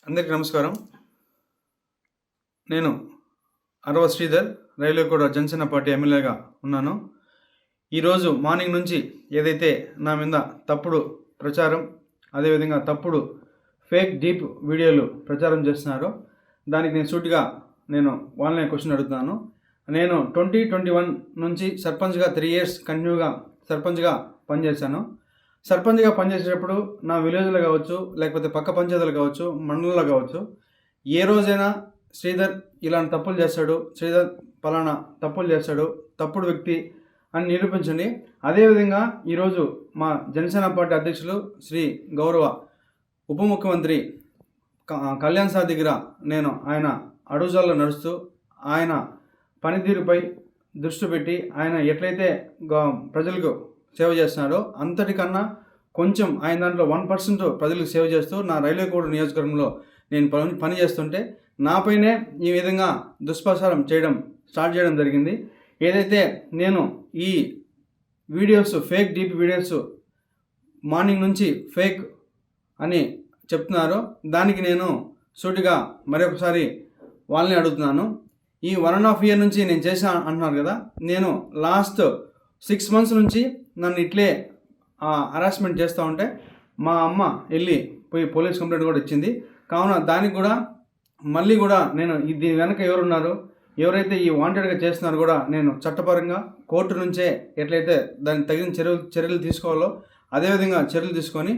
అందరికీ నమస్కారం. నేను అరవ శ్రీధర్, రైల్వేకోట జనసేన పార్టీ ఎమ్మెల్యేగా ఉన్నాను. ఈరోజు మార్నింగ్ నుంచి ఏదైతే నా మీద తప్పుడు ప్రచారం, అదేవిధంగా తప్పుడు ఫేక్ డీప్ వీడియోలు ప్రచారం చేస్తున్నారో దానికి నేను సూటిగా వాళ్ళనే క్వశ్చన్ అడుగుతున్నాను. నేను 2021 నుంచి సర్పంచ్గా 3 years కంటిన్యూగా సర్పంచ్గా పనిచేశాను. సర్పంచ్గా పనిచేసేటప్పుడు నా విలేజ్లో కావచ్చు, లేకపోతే పక్క పంచాయతీలు కావచ్చు, మండలంలో కావచ్చు, ఏ రోజైనా శ్రీధర్ ఇలాంటి తప్పులు చేస్తాడు, శ్రీధర్ పలానా తప్పులు చేస్తాడు, తప్పుడు వ్యక్తి అని నిరూపించండి. అదేవిధంగా ఈరోజు మా జనసేన పార్టీ అధ్యక్షులు శ్రీ గౌరవ ఉప ముఖ్యమంత్రి కళ్యాణ్ సార్ దగ్గర ఆయన అడుగుజాల్లో నడుస్తూ ఆయన పనితీరుపై దృష్టి పెట్టి ఆయన ఎట్లయితే ప్రజలకు సేవ చేస్తున్నాడో అంతటికన్నా కొంచెం ఆయన దాంట్లో 1% ప్రజలకు సేవ చేస్తూ నా రైల్వేకోట నియోజకవర్గంలో నేను పని చేస్తుంటే నాపైనే ఈ విధంగా దుష్ప్రచారం స్టార్ట్ చేయడం జరిగింది. ఏదైతే నేను ఈ videos fake deep videos morning నుంచి ఫేక్ అని చెప్తున్నారో దానికి నేను సూటిగా మరొకసారి వాళ్ళని అడుగుతున్నాను. ఈ 1.5 year నుంచి నేను చేసా అంటున్నారు కదా, నేను లాస్ట్ 6 months నుంచి నన్ను ఇట్లే హరాస్మెంట్ చేస్తూ ఉంటే మా అమ్మ పోయి పోలీస్ కంప్లైంట్ కూడా ఇచ్చింది. కావున దానికి కూడా మళ్ళీ కూడా నేను దీని వెనక ఎవరున్నారు, ఎవరైతే ఈ వాంటెడ్గా చేస్తున్నారో కూడా నేను చట్టపరంగా కోర్టు నుంచే ఎట్లయితే దానికి తగిన చర్యలు తీసుకోవాలో అదేవిధంగా చర్యలు తీసుకొని